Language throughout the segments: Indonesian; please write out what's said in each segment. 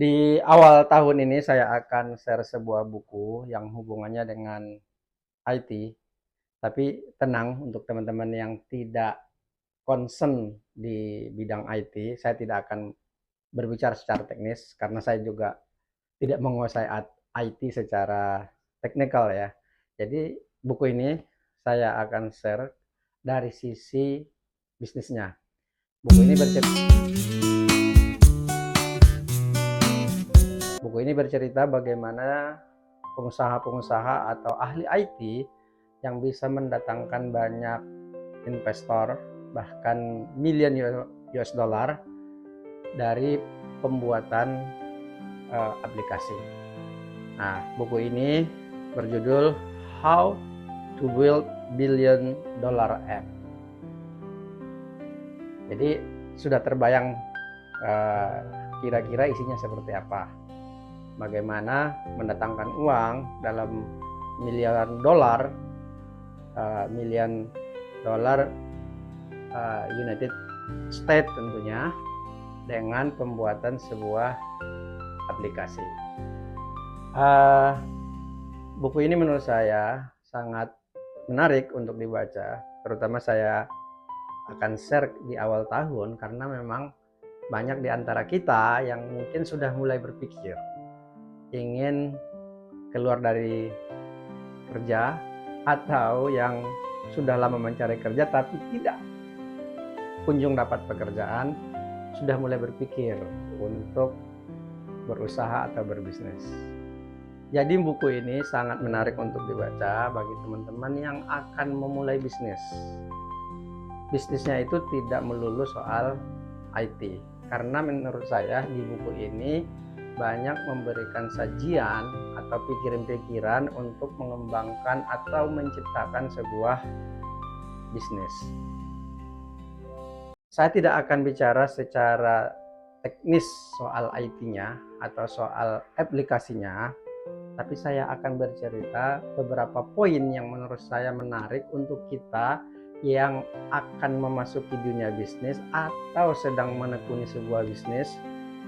Di awal tahun ini saya akan share sebuah buku yang hubungannya dengan IT, tapi tenang untuk teman-teman yang tidak concern di bidang IT, saya tidak akan berbicara secara teknis karena saya juga tidak menguasai IT secara teknikal ya. Jadi buku ini saya akan share dari sisi bisnisnya. Buku ini bercerita Buku ini bercerita bagaimana pengusaha-pengusaha atau ahli IT yang bisa mendatangkan banyak investor, bahkan miliar US dollar dari pembuatan aplikasi. Nah, buku ini berjudul How to Build Billion Dollar App. Jadi sudah terbayang kira-kira isinya seperti apa. Bagaimana mendatangkan uang dalam miliaran dolar, miliar dolar United States tentunya, dengan pembuatan sebuah aplikasi. Buku ini menurut saya sangat menarik untuk dibaca, terutama saya akan share di awal tahun karena memang banyak di antara kita yang mungkin sudah mulai berpikir ingin keluar dari kerja atau yang sudah lama mencari kerja tapi tidak kunjung dapat pekerjaan, sudah mulai berpikir untuk berusaha atau berbisnis. Jadi buku ini sangat menarik untuk dibaca bagi teman-teman yang akan memulai bisnis. Bisnisnya itu tidak melulu soal IT, karena menurut saya di buku ini banyak memberikan sajian atau pikiran-pikiran untuk mengembangkan atau menciptakan sebuah bisnis. Saya tidak akan bicara secara teknis soal IT-nya atau soal aplikasinya, tapi saya akan bercerita beberapa poin yang menurut saya menarik untuk kita yang akan memasuki dunia bisnis atau sedang menekuni sebuah bisnis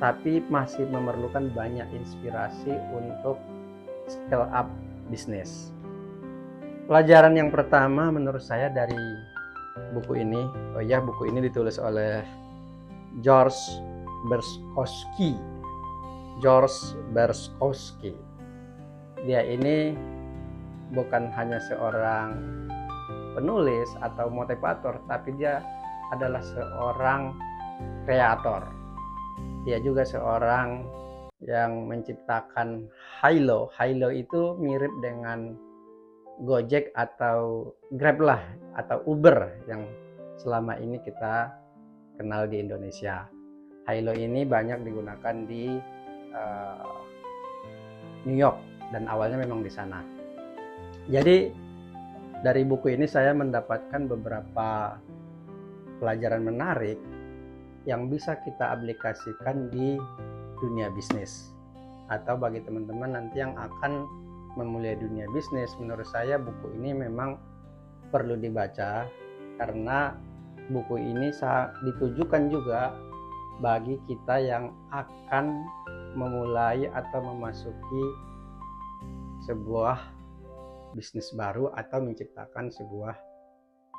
tapi masih memerlukan banyak inspirasi untuk scale up bisnis. Pelajaran yang pertama menurut saya dari buku ini, buku ini ditulis oleh George Berkowski. Dia ini bukan hanya seorang penulis atau motivator, tapi dia adalah seorang kreator. Dia juga seorang yang menciptakan Hilo. Hilo itu mirip dengan Gojek atau Grab lah, atau Uber yang selama ini kita kenal di Indonesia. Hilo ini banyak digunakan di New York dan awalnya memang di sana. Jadi dari buku ini saya mendapatkan beberapa pelajaran menarik yang bisa kita aplikasikan di dunia bisnis. Atau bagi teman-teman nanti yang akan memulai dunia bisnis, menurut saya buku ini memang perlu dibaca karena buku ini ditujukan juga bagi kita yang akan memulai atau memasuki sebuah bisnis baru atau menciptakan sebuah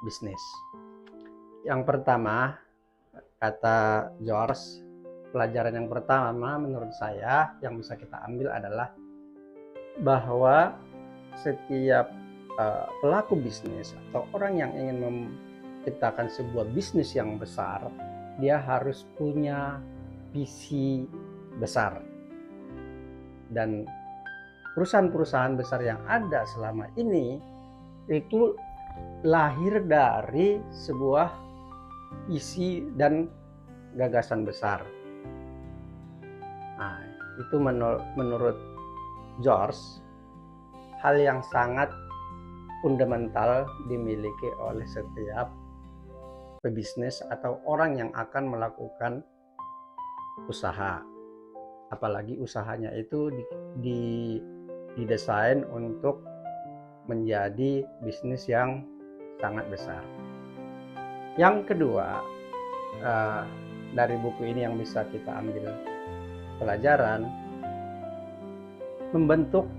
bisnis. Yang pertama, kata George, pelajaran yang pertama menurut saya yang bisa kita ambil adalah bahwa setiap pelaku bisnis atau orang yang ingin menciptakan sebuah bisnis yang besar, dia harus punya visi besar. Dan perusahaan-perusahaan besar yang ada selama ini itu lahir dari sebuah visi dan gagasan besar. Nah, itu menurut George hal yang sangat fundamental dimiliki oleh setiap pebisnis atau orang yang akan melakukan usaha. Apalagi usahanya itu didesain untuk menjadi bisnis yang sangat besar. Yang kedua, dari buku ini yang bisa kita ambil pelajaran membentuk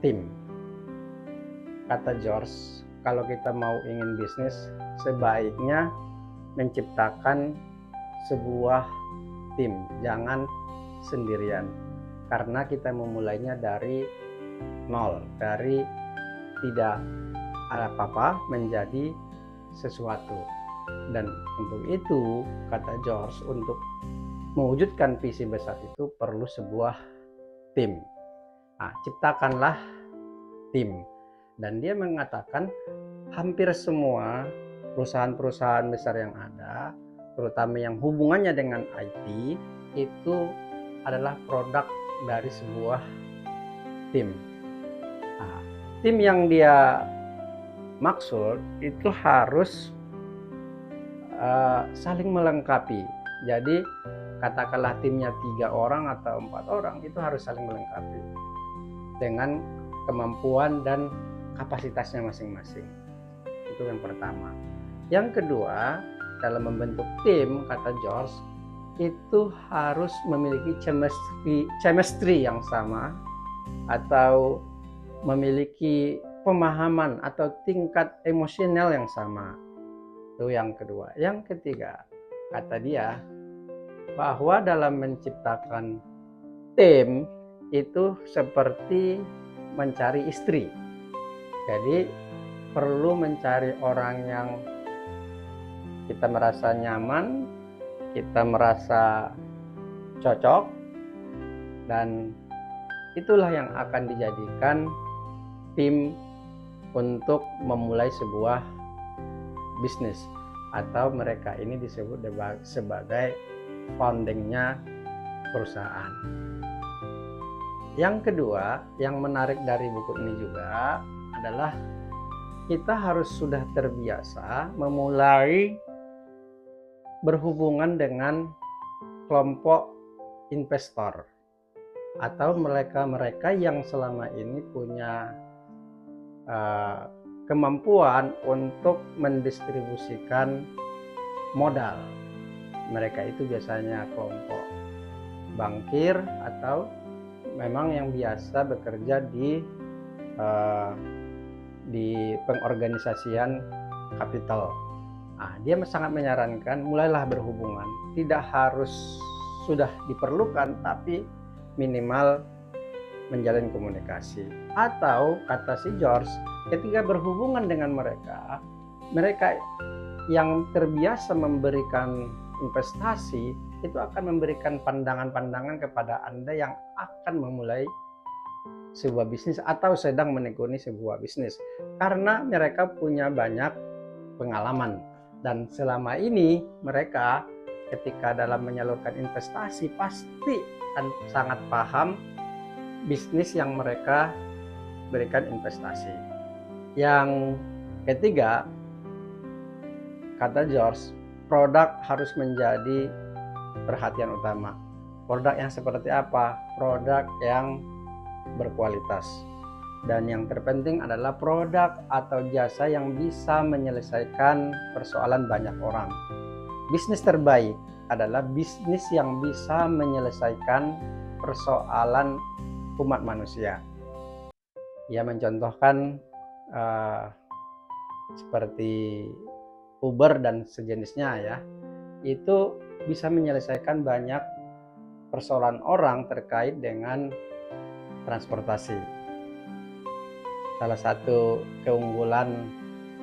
tim. Kata George, kalau kita mau ingin bisnis, sebaiknya menciptakan sebuah tim, jangan sendirian. Karena kita memulainya dari nol, dari tidak ada apa-apa menjadi sesuatu. Dan untuk itu, kata George, untuk mewujudkan visi besar itu perlu sebuah tim. Nah, ciptakanlah tim. Dan dia mengatakan hampir semua perusahaan-perusahaan besar yang ada, terutama yang hubungannya dengan IT, itu adalah produk dari sebuah tim. Nah, tim yang dia maksud itu harus saling melengkapi. Jadi katakanlah timnya 3 orang atau 4 orang, itu harus saling melengkapi dengan kemampuan dan kapasitasnya masing-masing. Itu yang pertama. Yang kedua, dalam membentuk tim, kata George, itu harus memiliki chemistry yang sama atau memiliki pemahaman atau tingkat emosional yang sama. Itu yang kedua. Yang ketiga, kata dia bahwa dalam menciptakan tim itu seperti mencari istri. Jadi perlu mencari orang yang kita merasa nyaman, kita merasa cocok, dan itulah yang akan dijadikan tim untuk memulai sebuah bisnis, atau mereka ini disebut sebagai foundingnya perusahaan. Yang kedua, yang menarik dari buku ini juga adalah kita harus sudah terbiasa memulai berhubungan dengan kelompok investor atau mereka-mereka yang selama ini punya kemampuan untuk mendistribusikan modal. Mereka itu biasanya kelompok bankir atau memang yang biasa bekerja di pengorganisasian kapital. Nah, dia sangat menyarankan mulailah berhubungan. Tidak harus sudah diperlukan, tapi minimal menjalin komunikasi. Atau kata si George, ketika berhubungan dengan mereka yang terbiasa memberikan investasi itu akan memberikan pandangan-pandangan kepada Anda yang akan memulai sebuah bisnis atau sedang menekuni sebuah bisnis, karena mereka punya banyak pengalaman dan selama ini mereka ketika dalam menyalurkan investasi pasti sangat paham bisnis yang mereka berikan investasi. Yang ketiga, kata George, produk harus menjadi perhatian utama. Produk yang seperti apa? Produk yang berkualitas. Dan yang terpenting adalah produk atau jasa yang bisa menyelesaikan persoalan banyak orang. Bisnis terbaik adalah bisnis yang bisa menyelesaikan persoalan umat manusia. Ia mencontohkan seperti Uber dan sejenisnya ya, itu bisa menyelesaikan banyak persoalan orang terkait dengan transportasi. Salah satu keunggulan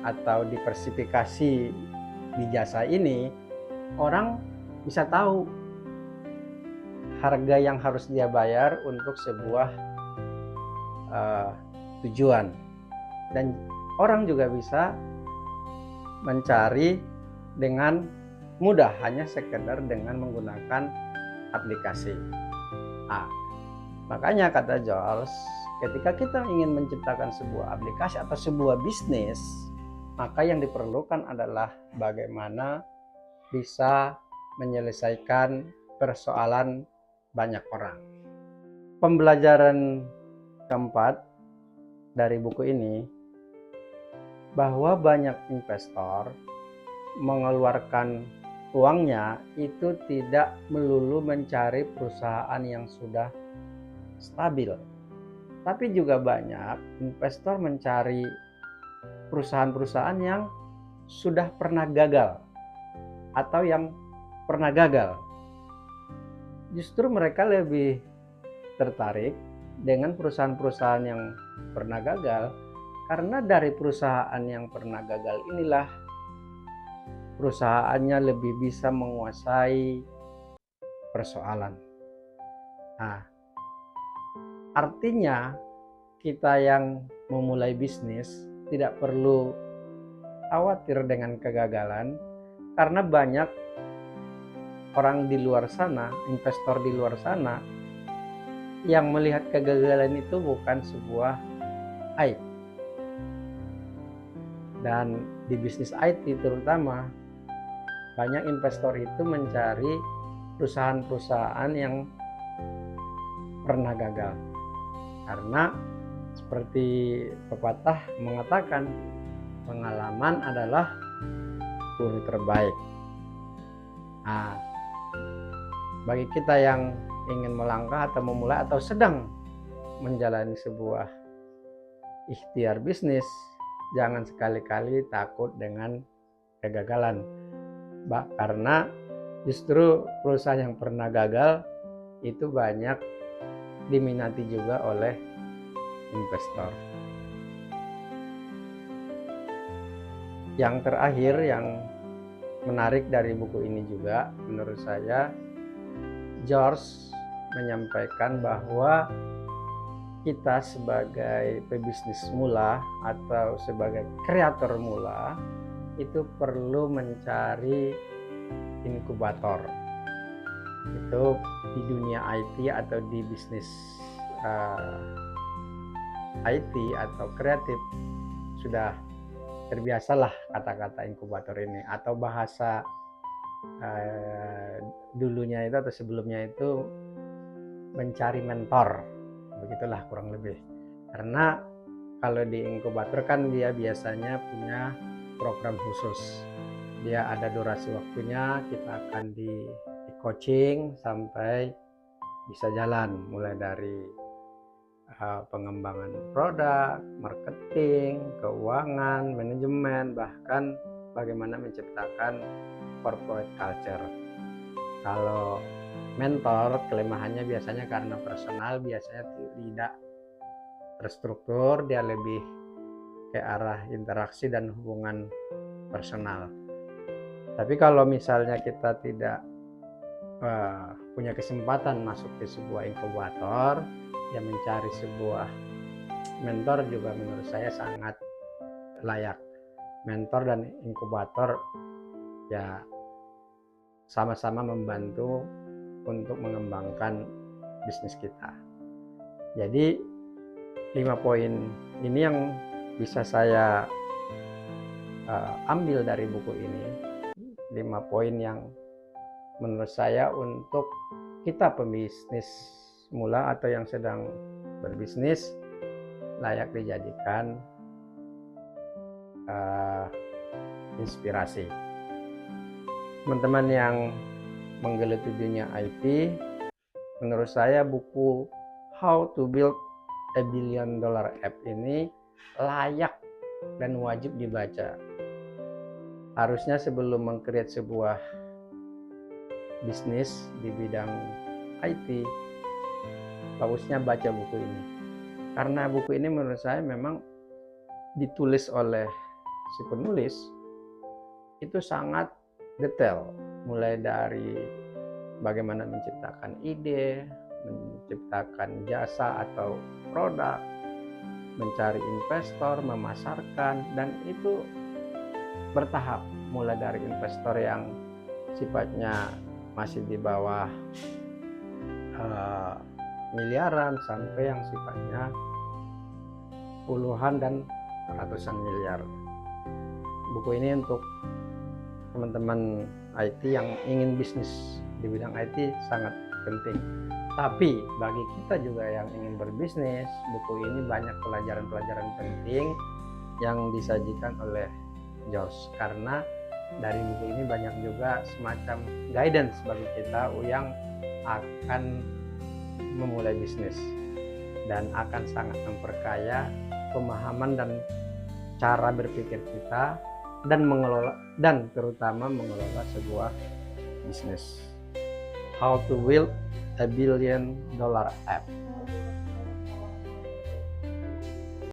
atau diversifikasi di jasa ini, orang bisa tahu harga yang harus dia bayar untuk sebuah tujuan, dan orang juga bisa mencari dengan mudah hanya sekedar dengan menggunakan aplikasi. Makanya kata George, ketika kita ingin menciptakan sebuah aplikasi atau sebuah bisnis, maka yang diperlukan adalah bagaimana bisa menyelesaikan persoalan banyak orang. Pembelajaran keempat dari buku ini, bahwa banyak investor mengeluarkan uangnya itu tidak melulu mencari perusahaan yang sudah stabil, tapi juga banyak investor mencari perusahaan-perusahaan yang sudah pernah gagal atau yang pernah gagal. Justru mereka lebih tertarik dengan perusahaan-perusahaan yang pernah gagal, karena dari perusahaan yang pernah gagal inilah perusahaannya lebih bisa menguasai persoalan. Nah, artinya kita yang memulai bisnis tidak perlu khawatir dengan kegagalan, karena banyak orang di luar sana, investor di luar sana yang melihat kegagalan itu bukan sebuah aib. Dan di bisnis IT terutama, banyak investor itu mencari perusahaan-perusahaan yang pernah gagal. Karena seperti pepatah mengatakan, pengalaman adalah guru terbaik. Nah, bagi kita yang ingin melangkah atau memulai atau sedang menjalani sebuah ikhtiar bisnis, jangan sekali-kali takut dengan kegagalan. Karena justru perusahaan yang pernah gagal itu banyak diminati juga oleh investor. Yang terakhir yang menarik dari buku ini juga menurut saya, George menyampaikan bahwa kita sebagai pebisnis mula atau sebagai kreator mula itu perlu mencari inkubator. Itu di dunia IT atau di bisnis IT atau kreatif sudah terbiasalah kata-kata inkubator ini, atau bahasa dulunya itu atau sebelumnya itu mencari mentor, begitulah kurang lebih. Karena kalau di inkubator kan dia biasanya punya program khusus, dia ada durasi waktunya, kita akan di coaching sampai bisa jalan, mulai dari pengembangan produk, marketing, keuangan, manajemen, bahkan bagaimana menciptakan corporate culture. Kalau mentor, kelemahannya biasanya karena personal, biasanya tidak terstruktur, dia lebih ke arah interaksi dan hubungan personal. Tapi kalau misalnya kita tidak punya kesempatan masuk ke sebuah inkubator, yang mencari sebuah mentor juga menurut saya sangat layak. Mentor dan inkubator ya sama-sama membantu untuk mengembangkan bisnis kita. Jadi 5 poin ini yang bisa saya ambil dari buku ini, 5 poin yang menurut saya untuk kita pembisnis mula atau yang sedang berbisnis layak dijadikan inspirasi. Teman-teman yang menggeluti dunia IT, menurut saya buku How to Build a Billion Dollar App ini layak dan wajib dibaca. Harusnya sebelum meng-create sebuah bisnis di bidang IT, bagusnya baca buku ini. Karena buku ini menurut saya memang ditulis oleh si penulis itu sangat detail, mulai dari bagaimana menciptakan ide, menciptakan jasa atau produk, mencari investor, memasarkan, dan itu bertahap, mulai dari investor yang sifatnya masih di bawah miliaran sampai yang sifatnya puluhan dan ratusan miliar. Buku ini untuk teman-teman IT yang ingin bisnis di bidang IT sangat penting. Tapi bagi kita juga yang ingin berbisnis, buku ini banyak pelajaran-pelajaran penting yang disajikan oleh George, karena dari buku ini banyak juga semacam guidance bagi kita yang akan memulai bisnis dan akan sangat memperkaya pemahaman dan cara berpikir kita dan mengelola dan terutama mengelola sebuah bisnis. How to build a $1 billion app.